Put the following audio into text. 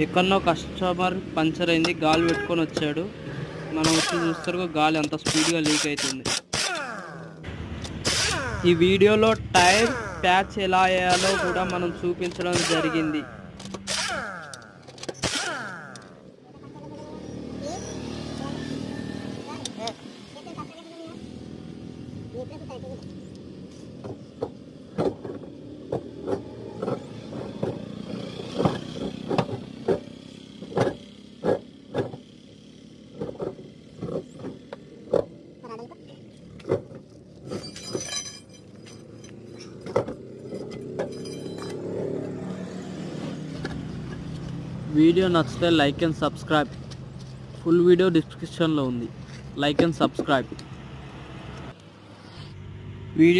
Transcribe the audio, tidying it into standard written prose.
ఎక్కడో customer puncture అయింది, గాలి పెట్టుకొని వచ్చాడు. మనం వచ్చి చూస్తారు గాలి అంత స్పీడ్గా లీక్ అవుతుంది. ఈ వీడియోలో టైర్ ప్యాచ్ ఎలా వేయాలో కూడా మనం చూపించడం జరిగింది. వీడియో నచ్చితే like and subscribe. Full video డిస్క్రిప్షన్లో ఉంది. Like and subscribe. వీడియో